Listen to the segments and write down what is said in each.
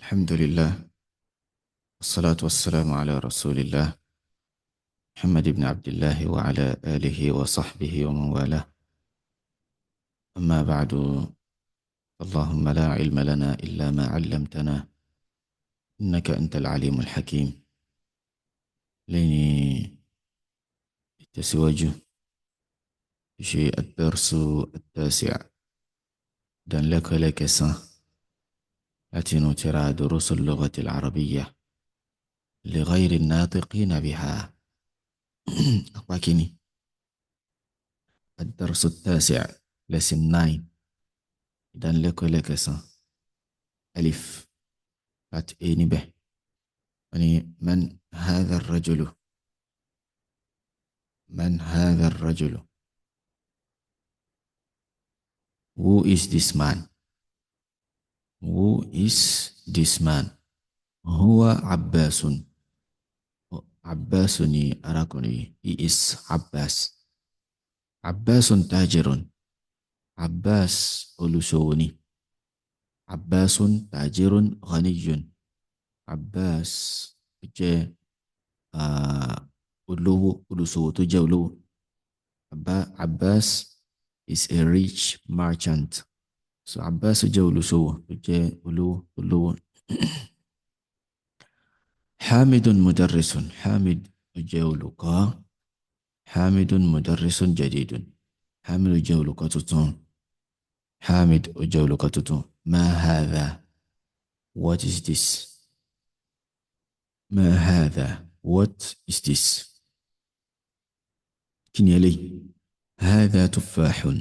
الحمد لله، والصلاة والسلام على رسول الله محمد بن عبد الله وعلى آله وصحبه ومن والاه. أما بعد، اللهم لا علم لنا إلا ما علمتنا إنك أنت العليم الحكيم. ليني التسواج في الدرس التاسع، دان لك سان التي ترى دروس اللغة العربية لغير الناطقين بها. أقواكيني الدرس التاسع lesson 9، دان لك سان ألف أتئني به. يعني من هذا الرجل؟ من هذا الرجل؟ Who is this man? Who is this man? هو عباس. عباس ni arákùnrin. He is Abbas. عباس تاجر. عباس olùṣòwò ni. عباس تاجر غني. Abbas jẹ́ olówó, olùṣòwò tó jẹ́ olówó. Abbas is a rich merchant. So Abbas jẹ́ olùṣòwò tó jẹ́ olówó. Hamidun mudarrisun. Hamid jẹ́ olùkọ́. Hamidun mudarrisun jadidun. Hamid jẹ́ olùkọ́ tuntun. Hamid jẹ́ olùkọ́ tuntun. Ma hadha? What is this? Ma hadha? What is this? Kí ni eléyìí? Hadha tuffahun.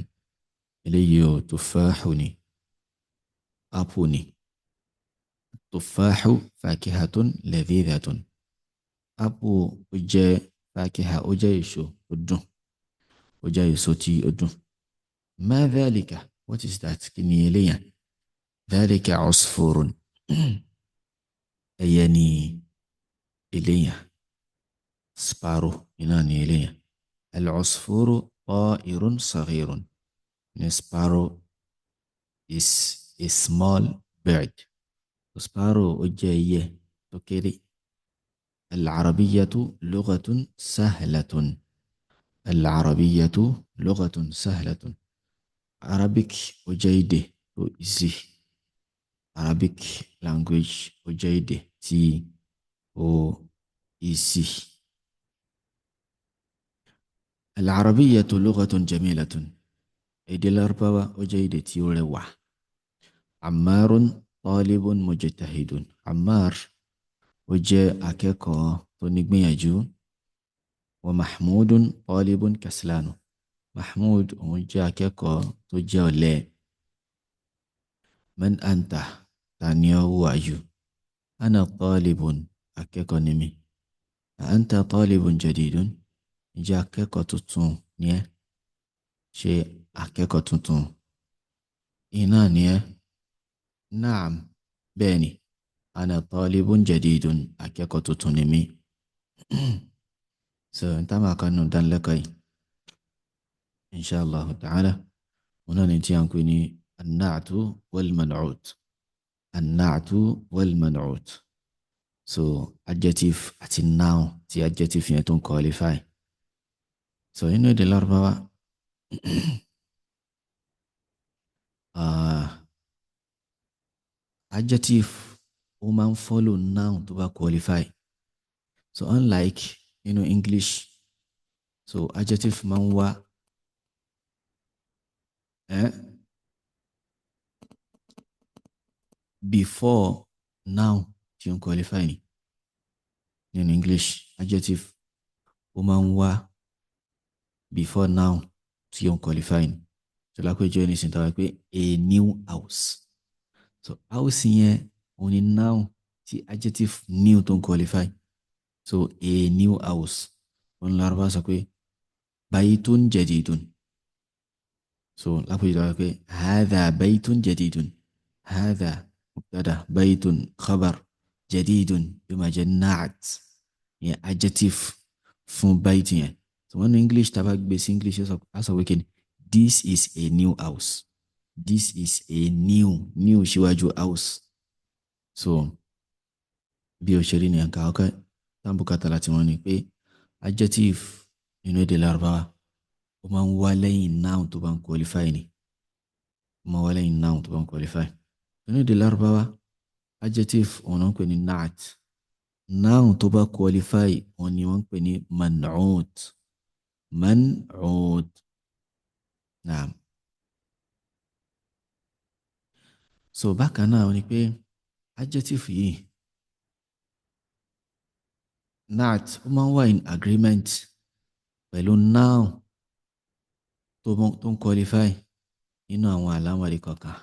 Eléyìí tuffahuni. Apple ni. Tuffahu fakihatun ladhidatun. Apple ó jẹ́ fakiha, ó jẹ́ èso tó dùn. Ó jẹ́ èso tí ó dùn. Ma dhalika? What is that? Kí ni eléyàn? Dhalika usfurun. Ẹyẹ ni eléyàn. Sparrow iná ni eléyàn. Al-usfuru ta'irun saghirun. The sparrow is a small bird. Sparrow ó jẹ́ ẹyẹ tó kéré. Al-arabiyyatu lughatun sahlatun. Al-arabiyyatu lughatun sahlatun. Arabic ó jẹ́ èdè tó easy. Arabic language ó jẹ́ èdè tí ó easy. Al-arabiyyatu lughatun jamilatun. Èdè Lárúbáwá ó jẹ́ èdè tí ó rẹwà. Ammarun talibun mujtahidun. Ammar ó jẹ́ akẹ́kọ̀ọ́ tó nígbìyànjú. Wa Mahmudun talibun kaslanu. Mahmud òun jẹ́ akẹ́kọ̀ọ́ tó jẹ́ ọ̀lẹ. Man anta? Tani ọ́? Who are you? Ana talibun. Akẹ́kọ̀ọ́ ni mí. Anta talibun jadidun. Ǹjẹ́ akẹ́kọ̀ọ́ tuntun ni ẹ́? Ṣé akẹ́kọ̀ọ́ tuntun iná ni ẹ́? Naam, bẹ́ẹ̀ ni. Ana talibun jadidun. Akẹ́kọ̀ọ́ tuntun ni mí. So n tá máa kánú dánilẹ́kọ̀ọ́ yìí inshallah ta'ala, wọn náà ni tí a ń pè ní an-na'tu wal-man'ut. An-na'tu wal-man'ut. So adjective àti noun tí adjective yẹn tó ń qualify. So inú èdè Lárúbáwá adjective ó máa ń follow noun tó bá qualify. So unlike English, so adjective máa ń wá before noun tí ó ń qualify ni. In English, adjective ó máa ń wá before noun tí ó ń qualify ni. So lápèjọ ẹni sìn tàwa pé a new house. So house yẹn òun ni noun tí adjective new tó ń qualify. So a new house. Òun Lárúbá sọ pé baytun jadidun. So lápèjọ tàwa pé hadha baytun jadidun. Hadha mubtada, baytun khabar, jadidun yóò máa jẹ́ naat yẹn adjective fún bayt yẹn. So when English tàbá gbé sí English á sọ pé kí ni? This is a new house. This is a new síwájú house. so bí o ṣe rí ní ẹ̀ka ọkọ̀ tábùkátà láti wọ́n ni pé adjective nínú èdè Lárúbáwá ó máa ń wá lẹ́yìn noun tó bá ń qualify ni ó máa ń wá lẹ́yìn noun tó bá ń qualify nínú èdè Lárúbáwá adjective òun náà ń pè ní naat noun tó bá qualify òun ni wọ́n ń pè ní man'ut man'ut naam so bákan náà ni pé adjective yìí naat ó máa ń wà in agreement pẹ̀lú noun tó ń qualify nínú àwọn àlámọ̀rí kọ̀ọ̀kan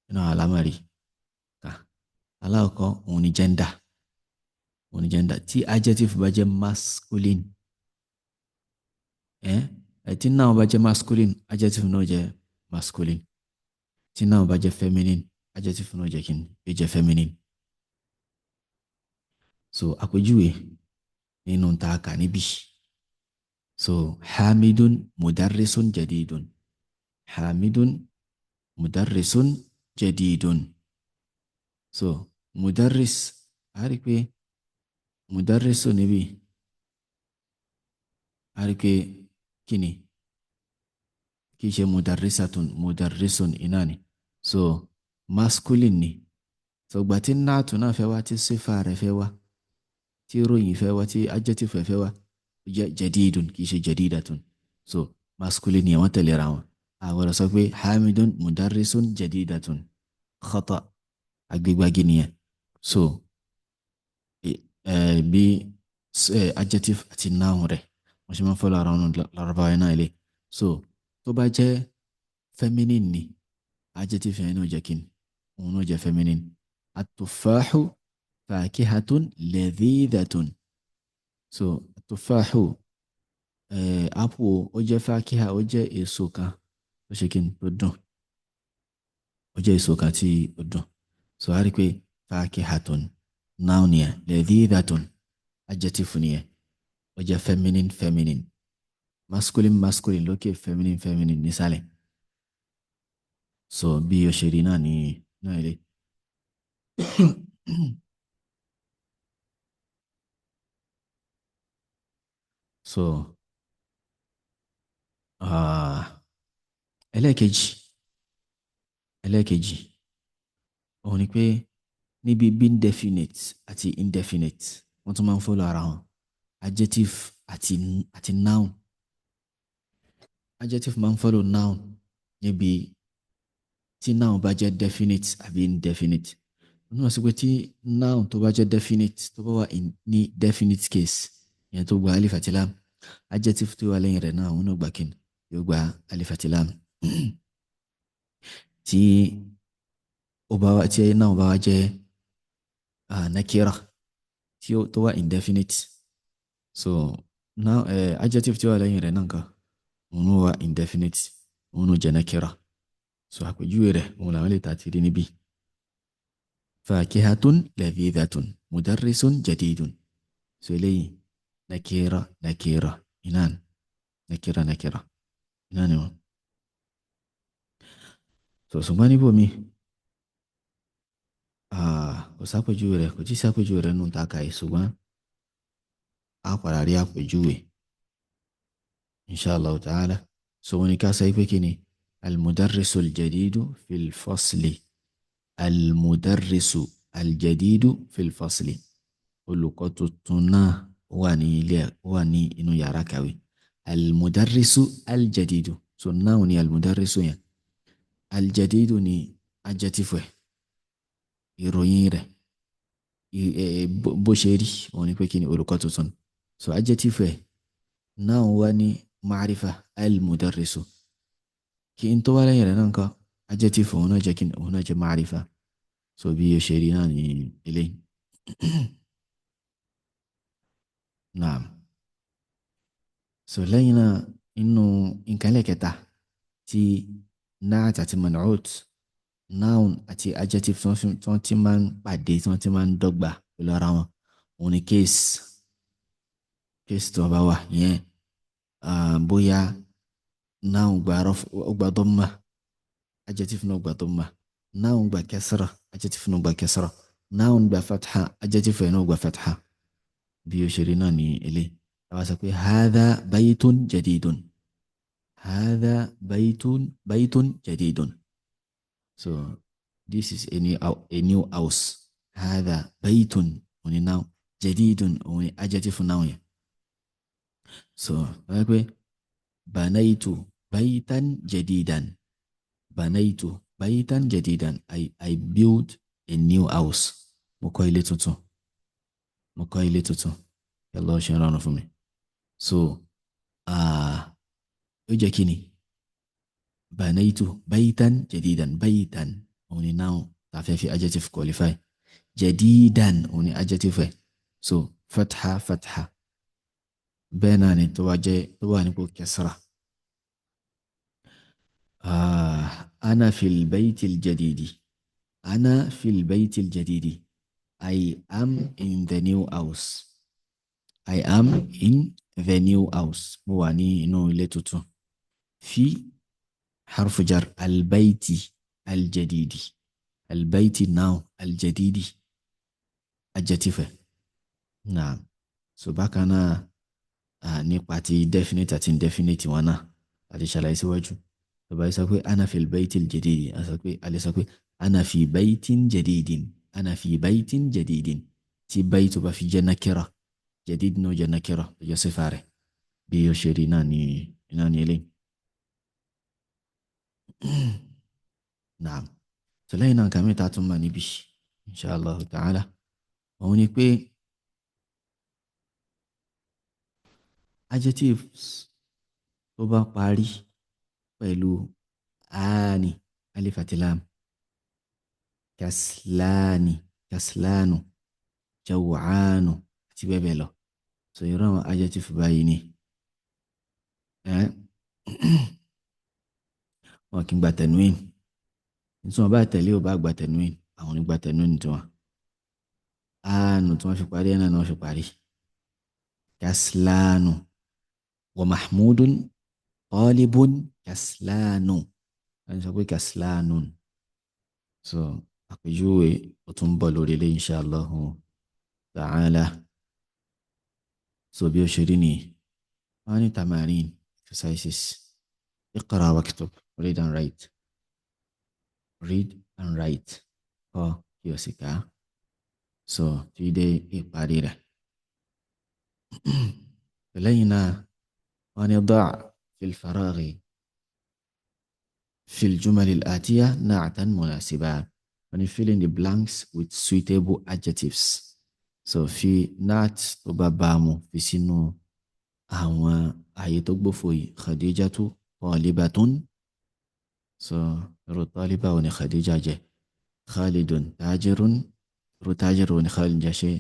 nínú àwọn àlámọ̀rí kan alákọ̀ọ́kọ́ òun ni gender tí adjective bá jẹ́ masculine tí noun bá jẹ́ masculine adjective náà jẹ́ masculine tí noun bá jẹ́ feminine adjective náà jẹ́ kíni yóò jẹ́ feminine so àpèjúwe nínú ta kà níbí so hamidun mudarrisun jadidun hamidun mudarrisun jadidun so mudarris a rí pé mudarrisun níbí a rí pé kíni kì í ṣe mudarrisun iná ni so masculine ni so gbà tí náàtù náà fẹ́ wá tí sífà rẹ̀ fẹ́ wá tí ròyìn fẹ́ wá tí adjective fẹ́ wá jadidun kì í ṣe jadidatun so masculine ni wọ́n tẹ̀lé ra wọn àwọn sọ pé hamidun mudarrisun jadidatun khata agbègbàgì nìyẹn so bí adjective àti noun rẹ̀ wọ́n ṣe máa ń fọ́lọ́ ara wọn Lárúbáwá náà ilé so tó bá jẹ́ feminine ni adjective yẹn náà jẹ́ kíni òun náà jẹ́ feminine at-tufahu fakihatun ladhidatun so at-tufahu apple ó jẹ́ fakiha ó jẹ́ èso kan tó ṣe kíni tó dùn ó jẹ́ èso kan tí ó dùn so a rí pé fakihatun noun yẹn ladhidatun adjective nìyẹn ó jẹ́ feminine masculine lókè feminine nísàlẹ̀ so bí o ṣe rí náà ní náà ilé so ẹlẹ́ẹ̀kejì òun ni pé níbi being definite àti indefinite wọ́n tún máa ń follow ara wọn adjective àti noun adjective máa ń follow noun níbi tí noun bá jẹ́ definite àbí indefinite wọ́n máa sọ pé tí noun tó bá jẹ́ definite tó bá wà ní definite case ìyẹn tó gba alif àti lam adjective tó wà lẹ́yìn rẹ̀ náà òun náà gbà kíni yóò gba alif àti lam tí noun bá wá jẹ́ nakira tó wà indefinite so now adjective tí wà lẹ́yìn rẹ̀ náà nǹkan òun náà wà indefinite òun náà jẹ́ nakira so àpèjúwe rẹ̀ òun làwọn lè ta ti rí níbí fakihatun ladhidatun mudarrisun jadidun so eléyìí nakira inan nakira inan ni wọn so ṣùgbọ́n níbò mi kò sápèjúwe rẹ̀ kò tí sápèjúwe rẹ̀ nù ta ka yìí ṣùgbọ́n a padà rí àpèjúwe inshallah ta'ala so wọn ni ká sọ pé kí ni المدرس الجديد في الفصل المدرس الجديد في الفصل olùkọ́ tuntun náà wà ní inú yàrá kàwé المدرس الجديد so náà ni المدرس yẹn الجديد ni adjective ẹ̀ ìròyìn rẹ̀ bó ṣe rí òun ni pé kí ni olùkọ́ tuntun so adjective ẹ̀ náà wà ní معرفة المدرس kí n tó wá lẹ́yìn rẹ̀ náà nǹkan adjective òun náà jẹ́ kí òun náà jẹ́ ma'rifa so bí o ṣe rí náà ní ilé naam so lẹ́yìn náà inú nǹkan lẹ́kẹta tí naat àti man'ut noun àti adjective tí wọ́n ti máa ń pàdé tí wọ́n ti máa ń dọ́gba pẹ̀lú ara wọn òun ni case tí wọ́n bá wà yẹn bóyá noun gba dhamma adjective náà gba dhamma noun gba kasra adjective náà gba kasra noun gba fatha adjective ẹ̀ náà gba fatha bí ó ṣe rí náà ní ilé àwa sọ pé hadha baytun jadidun hadha baytun jadidun. So this is a new house. Hadha baytun òní noun jadidun òní adjective noun yẹn. So wọ́n pẹ́ banaitu baytan jadidan banaitu baytan jadidan I build a new house. Mo kọ́ ilé tuntun. Mo kọ́ ilé tuntun. Allah ṣe rọrùn fún mi. So ó jẹ́ kí ni banaitu baytan jadidan baytan òní noun tàfẹ́ fi adjective qualify jadidan òní adjective ẹ̀. So fatha fatha bẹ́ẹ̀ náà ni tó wà nípò kẹsàrà. Ana fil baytil jadidi. Ana fil baytil jadidi. I am in the new house. I am in the new house. Mo wà ní inú ilé tuntun. Fi harfu jar albayti aljadidi. Albayti now aljadidi. Adjective. Naam. So bákan náà nípa ti definite àti indefinite wọn náà àti ṣàlàyé síwájú. Tó bá sọ pé ana fil baytil jadidi, a lè sọ pé ana fi baytin jadidin. Ana fi baytin jadidin. Tí bayt tó bá fi jẹ́ nakira, jadid náà jẹ́ nakira tó jẹ́ sífà rẹ̀. Bí ó ṣe rí náà ní eléyìí. Naam. So lẹ́yìn náà kàmí ta tún mọ̀ níbi inshallah ta'ala. Òun ni pé adjectives tó bá parí pẹ̀lú ani alif àti lam, kaslani kaslanu jaw'anu àti bẹ́ẹ̀ bẹ́ẹ̀ lọ. So irú àwọn adjective báyìí ni wọn kì í gba tanwin. Nítorí wọn bá tẹ̀lé ò bá gba tanwin, àwọn ò gba tanwin tí wọn. Anu tí wọ́n fi parí ẹ̀nà náà fi parí. Kaslanu wa mahmudun talibun kaslanu. Wọ́n sọ pé kaslanun. So àpèjúwe ó tún bọ̀ lórí ilé inshallah ta'ala. So bí ó ṣe rí ni wọ́n ní tamarin exercises. Iqra waktub, read and write. Read and write. Kọ́ kí o sì kà. So tí dé ìparí rẹ̀. lẹ́yìn náà wọ́n ní ضع في الفراغ في الجمل الآتية نعتا مناسبا. wọ́n ní fill in the blanks with suitable adjectives. So fi naat tó bá bá mu fi sínú àwọn ààyè tó gbófò yìí. Khadijatu talibatun. So irú taliba ò ní Khadija jẹ́. Khalidun tajirun. Irú tajir ò ní Khalid jẹ́ ṣe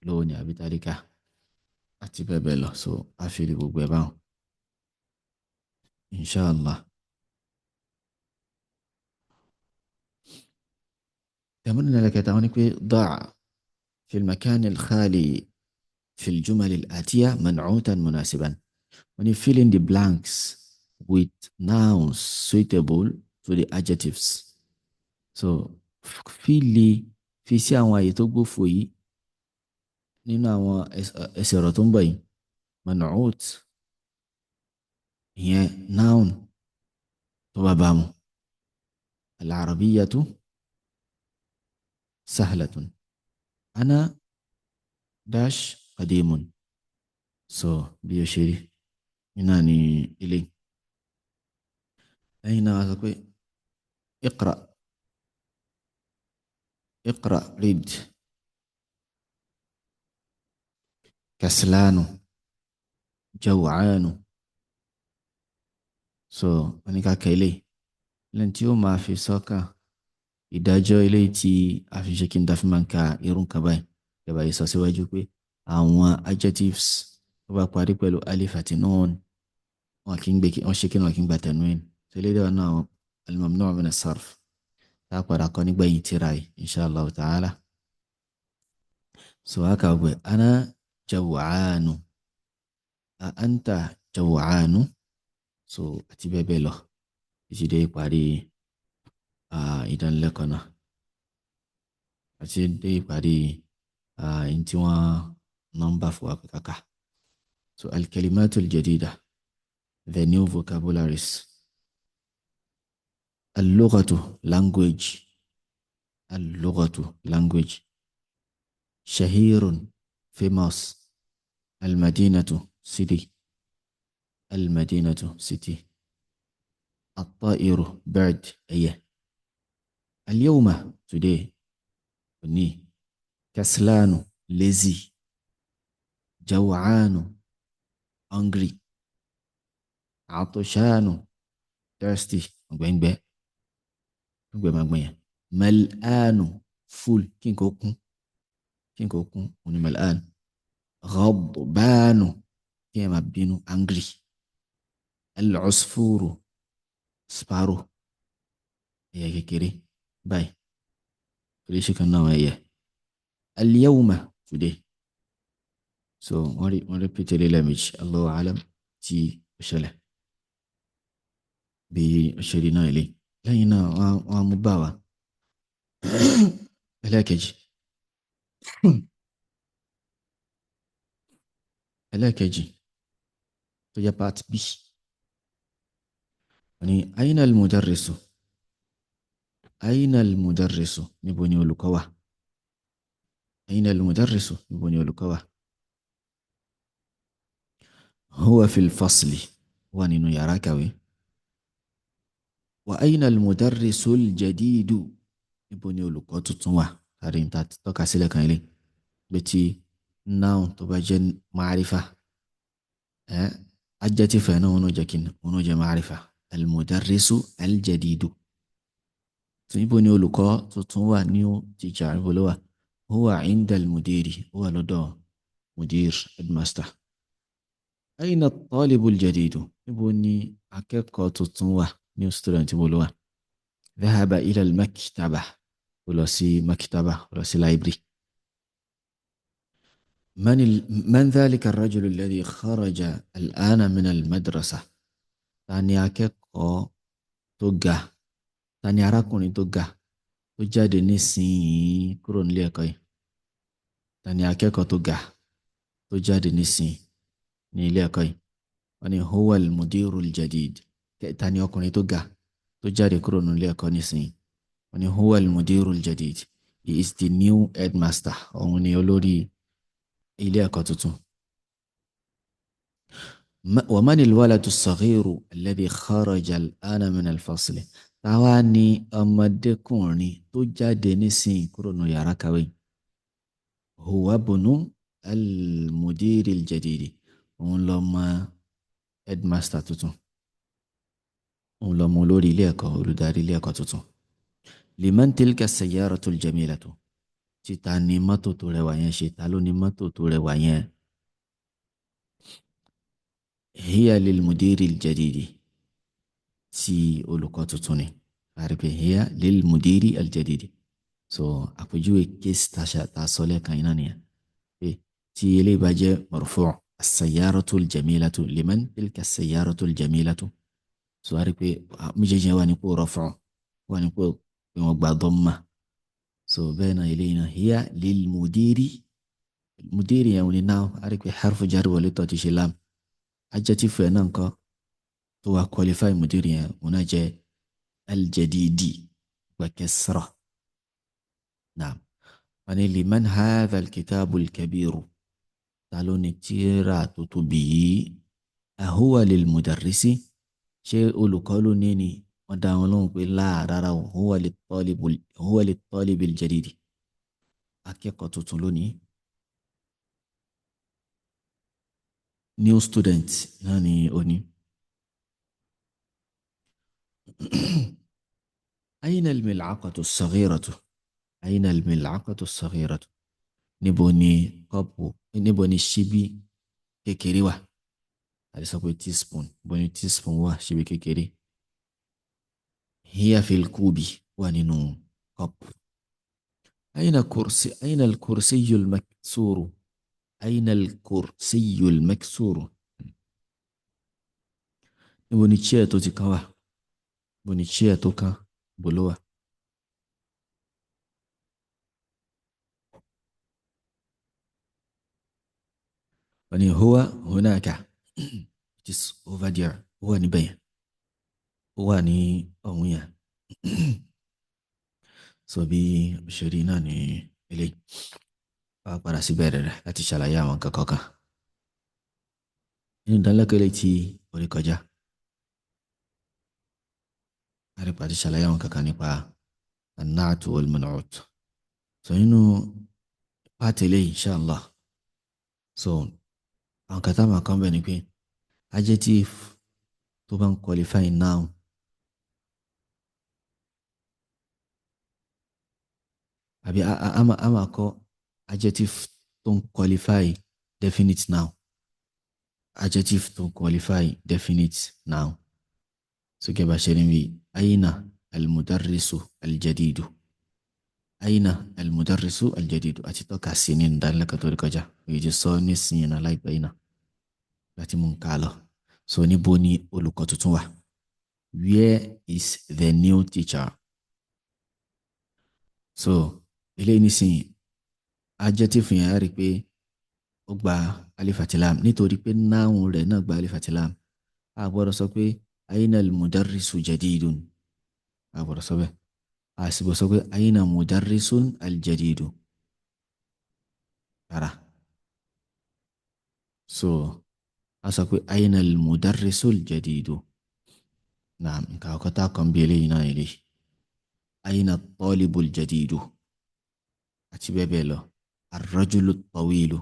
lówó ní àbí tálíkà àti bẹ́ẹ̀ bẹ́ẹ̀ lọ. So a fi rí gbogbo ẹ̀ báwọn inshallah. تمرنا لك تعونك ضع في المكان الخالي في الجمل الآتية منعوتا مناسبا. When you fill in the blanks with nouns suitable to the adjectives. So fi sí àwọn àyè tó gbófò yìí nínú àwọn ẹsẹ̀ ọ̀rọ̀ tó ń bọ̀ yìí. Man'ut ìyẹn noun tó bá bá mu. Al-arabiyyatu sahlatun. Ana dash qadimun. So bí ó ṣe rí iná ní ilé. lẹ́yìn náà wá sọ pé iqra read. Kaslanu jaw'anu. So wọ́n ní ká kẹ́ ilé lẹ́yìn tí ó máa fi sọ́kàn ìdájọ́ ilé tí a fi ṣe kí n dáfí máa ń ka irun kan báyìí. Ìjọba yìí sọ síwájú pé àwọn adjectives tó bá parí pẹ̀lú alif àti nun wọn kì í gbé wọn ṣe kí wọn kì í gba tanwin. So ilé ìdáwọ̀ náà al-mamnu' min as-sarf tá a padà kọ́ nígbẹ̀yìn tíra yìí inshallah ta'ala. So a kà gbé ana jaw'anu. Anta jaw'anu. So àti bẹ́ẹ̀ bẹ́ẹ̀ lọ títí dé ìparí ìdánilẹ́kọ̀ọ́ náà. àti dé ìparí ẹni tí wọ́n nọ́mbà fún wa pé kàkà. So al-kalimatul jadida, the new vocabularies. Al-lughatu, language. Al-lughatu, language. Shahirun, famous. Al-madinatu, city. Al-madinatu, city. At-ta'iru, bird, ẹyẹ. Al-yawma, today. Òní. Kaslanu, lazy. Jaw'anu, hungry. Atoshanu, thirsty, ọ̀gbẹ́ngbẹ́, ọ̀gbẹ́magbẹ̀yàn. Mal'anu, full, kí n kò kún, òní mal'an. Ghadbanu, kí ẹ máa bínú, angry. Al-usfuru, sparrow, ẹyẹ kékeré, báyìí, oríṣi kan náà ẹyẹ. Al-yawma, today. So wọ́n repeat it lẹ́ẹ̀mejì, Allahu a'lam tí ó ṣẹlẹ̀ bí ó ṣe rí náà ilé. Lẹ́yìn náà wọ́n mú bá wa ẹlẹ́ẹ̀kejì tó jẹ́ part B. Wọ́n ní aina al-mudarrisu, aina al-mudarrisu, níbo ni olùkọ́ wà? Aina al-mudarrisu, níbo ni olùkọ́ wà? Huwa fil fasli, wà nínú yàrá kàwé. Wa aina al-mudarrisu al-jadidu, níbo ni olùkọ́ tuntun wà? Kárí ń ta tọ́ka sílẹ̀ kan ilé pé tí noun tó bá jẹ́ ma'rifa, adjective náà wọn jẹ́ kí ni wọn jẹ́ ma'rifa. Al-mudarrisu al-jadidu, tó níbo ni olùkọ́ tuntun wà, new teacher, níbo ló wà? Huwa inda al-mudiri, ó wà lọ́dọ̀ mudir, headmaster. Aina at-talibu al-jadidu, níbo ni akẹ́kọ̀ọ́ tuntun wà, new student, níbo ló wà? Dhahaba ila al-maktaba, ó lọ sí maktaba, ó lọ sí library. من ذلك الرجل الذي خرج الآن من المدرسة؟ تاني akẹ́kọ̀ọ́ tó ga, tani arákùnrin tó ga tó jáde nísìnyí kúrò nílé ẹ̀kọ́ yìí? Tani akẹ́kọ̀ọ́ tó ga tó jáde nísìnyí ní ilé ẹ̀kọ́ yìí? Wọ́n ní huwa al-mudiru al-jadid. Tani ọkùnrin tó ga tó jáde kúrò nílé ẹ̀kọ́ nísìnyí? Wọ́n ní huwa al-mudiru al-jadid. He is the new headmaster. Òun ni olórí ilé ẹ̀kọ́ tuntun. Wa man al-waladu as-saghiru alladhi kharaja al-ana min al-fasli? Táwa ni ọmọdékùnrin tó jáde nísìnyí kúrò ní yàrá kàwé? Huwa ibnu al-mudiri al-jadidi. Òun lọmọ headmaster tuntun, òun lọmọ olórí ilé ẹ̀kọ́, olùdarí ilé ẹ̀kọ́ tuntun. Liman tilka as-sayyaratu al-jamilatu? Títa ni mọ́tò tó rẹwà yẹn ṣe? Ta ló ní mọ́tò tó rẹwà yẹn? Hiya lil-mudiri al-jadidi, tí olùkọ́ tuntun ni. Àrípé hiya lil-mudiri al-jadidi. So àpèjúwe case ta sọ lẹ́ẹ̀kan iná nìyẹn. Tí eléyìí bá jẹ́ marfu' as-sayyaratu al-jamilatu, liman tilka as-sayyaratu al-jamilatu. So àrípé méjèèjì wà nípò raf'u, wà nípò pé wọ́n gba dhamma. So bẹ́ẹ̀ náà eléyìí náà hiya lil-mudiri, mudiri yẹn ni náà àrípé harfu jar wọlé tó ti ṣe lam. Adjective ẹ̀ náà nǹkan tó wà qualify mudiri yẹn wọn náà jẹ́ al-jadidi wa kasra. Naam. Wọ́n ní liman hadha al-kitabu al-kabiru? Ta ló ní tírà tó tóbi yìí? Ahuwa lil-mudarrisi? Ṣé olùkọ́ ló ní ni? Wọ́n dá wọn lóhùn pé rárá o, huwa lit-talibi al-jadidi. Akẹ́kọ̀ọ́ tuntun lónìí, new student náà ni ó ní. Ayna al-mil'aqatu as-saghiratu? Ayna al-mil'aqatu as-saghiratu? Níbo ni kọ́pù, níbo ni ṣíbí kékeré wà? Àti sọ pé teaspoon, níbo ni teaspoon wà, ṣíbí kékeré? Hiya fil kubi, wà nínú kọ́pù. Ayna al-kursiyyu al-maksuru? Ayna al-kursiyyu al-maksuru? Níbo ni chair tó ti kán wà? Níbo ni chair tó kán? Níbo ló wà? ni huwa hunaka, it is over there, huwa níbẹ̀ yẹn, huwa ní ọ̀hún yẹn. So bí òṣèré náà ní eléyìí wá padà sí bẹ̀rẹ̀ rẹ̀ láti ṣàlàyé àwọn nǹkan kọ̀ọ̀kan nínú ìdánilẹ́kọ̀ọ́ tí orí kọjá. àrípa ti ṣàlàyé àwọn kankan nípa an-na'tu wal-man'ut. So nínú pàtì eléyìí inshallah, so àwọn kan táwọn kan bẹ̀ ni pé adjective tó bá ń qualify noun àbí a máa kọ́ adjective tó ń qualify definite noun, adjective tó ń qualify definite noun. So kẹ́ bá ṣe ní bí aina al-mudarrisu al-jadidu, aina al-mudarrisu al-jadidu, àti tọ́ka sí ní ìdánilẹ́kọ̀ọ́ tó rí kọjá èyí ti sọ ní sin náà láìpẹ́ iná láti mú ká lọ. So níbo ni olùkọ́ tuntun wà? Where is the new teacher? So eléyìí nísìnyí adjective yẹn á rí pé ó gba alif àti lam nítorí pé noun rẹ̀ náà gba alif àti lam. A gbọ́dọ̀ sọ pé aina al-mudarrisu jadidun, a gbọ́dọ̀ sọ bẹ́ẹ̀. A sì gbọ́dọ̀ sọ pé aina mudarrisun al-jadidu rárá. So a sọ pé aina al-mudarrisu al-jadidu. Naam, nǹkan àkọ́kọ́ tá a kàn bí eléyìí náà eléyìí. Aina at-talibu al-jadidu àti bẹ́ẹ̀ bẹ́ẹ̀ lọ. Ar-rajulu at-tawilu.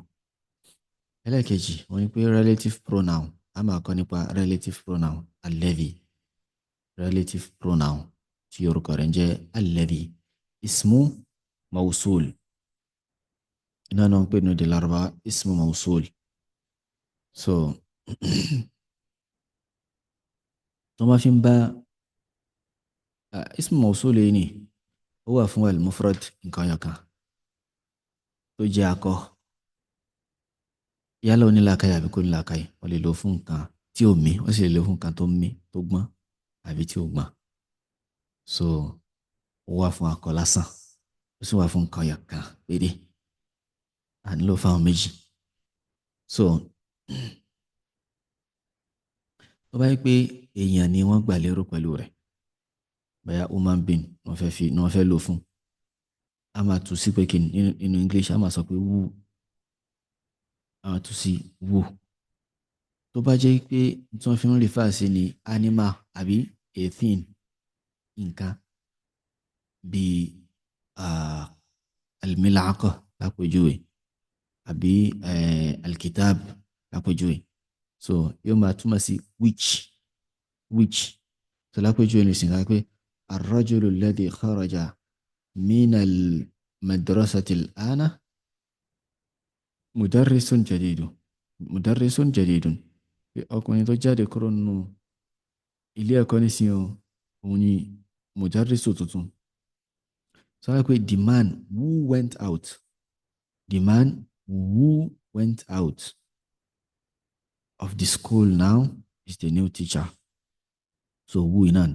Ẹlẹ́ẹ̀kejì wọ́n ní pé relative pronoun, a máa kọ́ nípa relative pronoun alladhi, relative pronoun tí orúkọ rẹ̀ ń jẹ́ alladhi, ismu mawsul, iná náà ń pè ní èdè Lárúbáwá ismu mawsul. So tó máa fi ń bá ismu mawsul yìí ni ó wà fún al-mufrad, nǹkan yọkan tó jẹ́ akọ, yálà onílàákàyè àbí kò nílàákàyè. Wọ́n lè lò fún nǹkan tí ò mí, wọ́n sì lè lò fún nǹkan tó mí, tó gbọ́n àbí tí ò gbọ́n. So ó wà fún akọ lásán, ó sì wà fún nǹkan yọkan péré, à nílò fáwọn méjì. So tó bá yẹ pé èèyàn ni wọ́n gbà lérò pẹ̀lú rẹ̀, bóyá human being ni wọ́n fẹ́ lò fún, a máa tù sí pé kí nínú English a máa sọ pé who, a máa tù sí who. Tó bá jẹ́ pé tí wọ́n fi ń refer sí ni animal àbí a thing, nǹkan bíi al-mil'aqa lápèjúwe àbí al-kitab lápèjúwe. So yóò máa túmọ̀ sí which. So lápèjúwe ní sinmi pé ar-rajulu alladhi kharaja min al-madrasati al-ana mudarrisun jadidun. Ọkùnrin tó jáde kúrò nínú ilé ẹ̀kọ́ nísìnyí òun ni mudarrisu tuntun. So wọ́n pé the man who went out of the school now is the new teacher. So who inan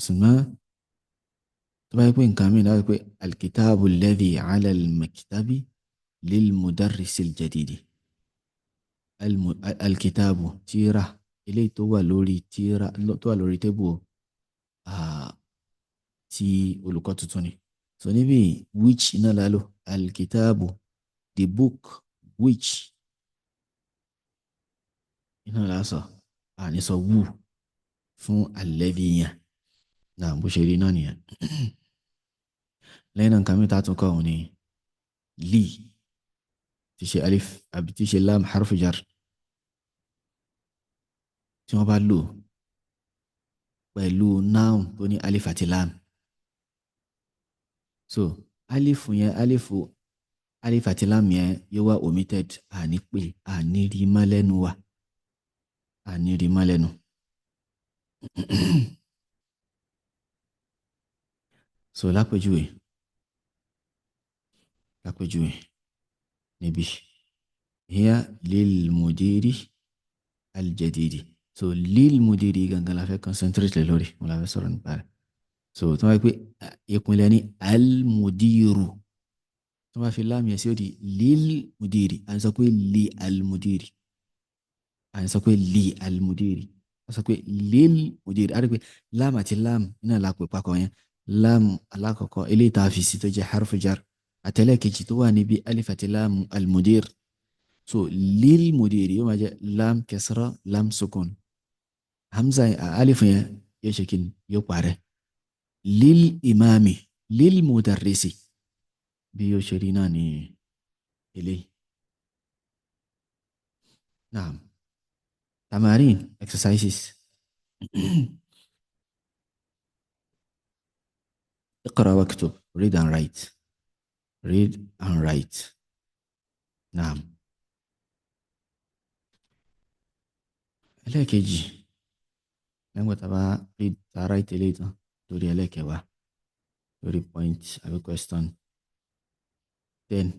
ṣùgbọ́n tó bá yẹ pé nǹkan mìíràn láti pé al-kitabu alladhi ala al-maktabi lil mudarris al-jadidi. Al-kitabu tíra, eléyìí tó wà lórí tébù tí olùkọ́ tuntun ni. So níbi which iná lálò al-kitabu, the book which iná lásọ àní sọ wù fún alladhi yẹn náà bó ṣe rí náà nìyẹn. Lẹ́yìn náà nǹkan mìíràn tún kọ́ òun ni li, tí ṣe alif àbí tí ṣe lam harfu jar, tí wọ́n bá lò pẹ̀lú noun tó ní alif àti lam. So alif àti lam yẹn yóò wá omitted, àní pé àní rí mọ́ lẹ́nu wa, àní rí mọ́ lẹ́nu. So lápèjúwe níbi hiya lil mudiri al-jadidi. So lil mudiri gangan la fẹ́ concentrate lé lórí, mo la fẹ́ sọ̀rọ̀ nípa rẹ̀. So tó wáyé pé ìpínlẹ̀ ní al-mudiru, tó bá fi láàmù yẹn sí ó di lil mudiri, à ń sọ pé li almudiri, à ń sọ pé li almudiri, à ń sọ pé lil mudiri. A rí pé láàmù àti láàmù iná la pè papọ̀ yẹn. láàmù alákọ̀ọ́kọ́ eléyìí tá a fi sí tó jẹ́ harfu jar, àtẹlẹ́kejì tó wà níbi alif àti láàmù almudir. so lil mudiri yóò máa jẹ́ lam kesra lam sukun, hamza alif yẹn yóò ṣe kí ni yóò parẹ́. lil imami lil mudarrisi bí yóò ṣe rí náà ní eléyìí. naam. tamarin exercises. اقرأ واكتب. read and write. read and write. naam. ẹlẹ́ẹ̀kejì lẹ́gbẹ̀ẹ́ tá a bá read tá a write eléyìí tán lórí ẹlẹ́ẹ̀kẹwàá lórí point àbí question 10.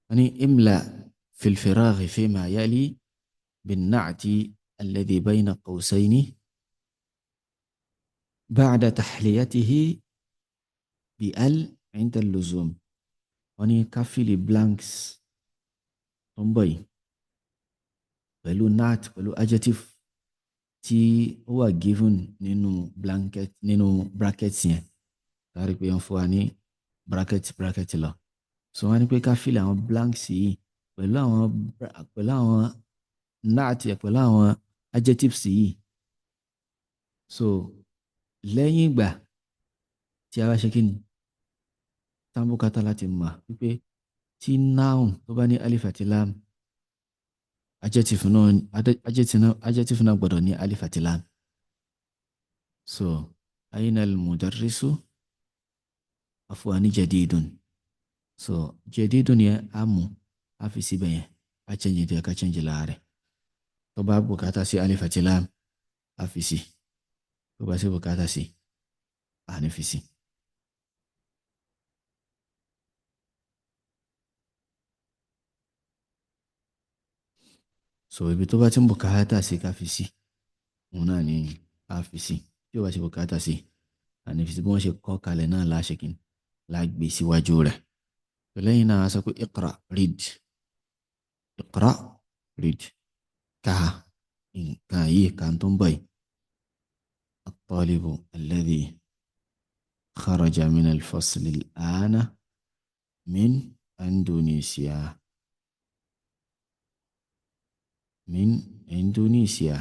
يعني املأ في الفراغ فيما يلي بالنعت الذي بين قوسين بعد تحليته بال عند اللزوم. يعني كفي لي blanks tó ń bọ̀ yìí pẹ̀lú nat pẹ̀lú adjective tí ó wà given nínú bracket yẹn. Lárí pé wọ́n fún wa ní bracket lọ. So wọ́n ní pé ká fill àwọn blanks yìí pẹ̀lú àwọn nat pẹ̀lú àwọn adjectives yìí. So lẹ́yìn ìgbà tí a bá ṣe kí ni tábùkátà láti mọ̀ wípé tí noun tó bá ní alif àti lam, adjective náà gbọ́dọ̀ ní alif àti lam. So aina al-mudarrisu afwani jadidun. So jadidun yẹn á mú á fi síbẹ̀ yẹn á change díẹ̀ ká change láàrẹ̀. tó bá bùkátà sí alif àti lam á fi sí, tó bá sí bùkátà sí á ní fi sí. so ibi tó bá ti ń bùkátà sí ká fi sí òun náà ni á fi sí, tí ó bá ṣe bùkátà sí á ní fi sí. Bí wọ́n ṣe kọ́ kalẹ̀ náà láṣẹ kí n lágbé síwájú rẹ̀. lẹ́yìn náà a sọ pé iqra read. iqra read. ka nǹkan yìí kan tó ń bọ̀ yìí. الطالب الذي خرج من الفصل الآن من إندونيسيا. من إندونيسيا.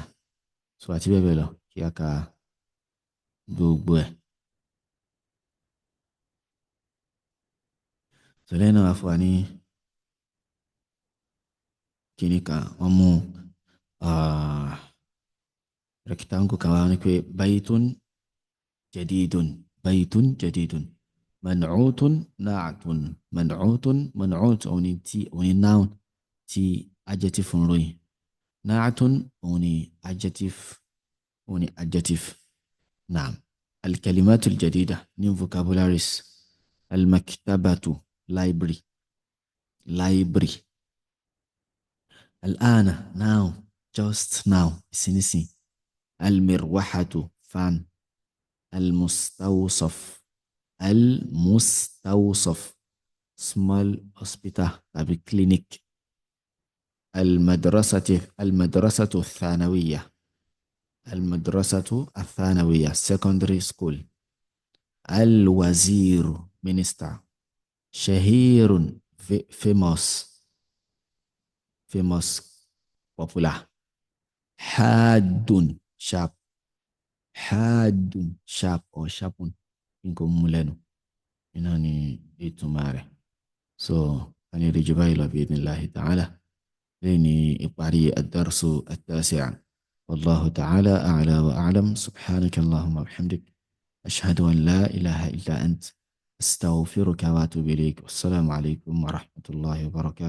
so àti bẹ́ẹ̀ bẹ́ẹ̀ lọ kí a ka gbogbo ẹ̀. so lẹ́yìn náà fún wa ní kíní kan wọ́n mú rectangle kan wá ní pé baytun jadidun. baytun jadidun. man'utun na'atun. man'ut òun ni noun tí adjective fún ròyìn. na'atun òun ni adjective. naam. al-kalimatul jadida new vocabularies. al-maktabatu library. al-ana now just now ìsinísìn. al-mirwahatu fan. al-mustawsaf small hospital tàbí clinic. المدرسة الثانوية secondary school. الوزير minister. شهير famous popular. حاد sharp. sharp or sharpen nǹkan mú lẹ́nu iná ni ìtumọ̀ rẹ̀. so a ní rí jù báyìí lọ بإذن الله تعالى lẹ́yìn ìparí الدرس التاسع. والله تعالى أعلى وأعلم. سبحانك اللهم وبحمدك أشهد أن لا إله إلا أنت أستغفرك وأتوب إليك. والسلام عليكم ورحمة الله وبركاته.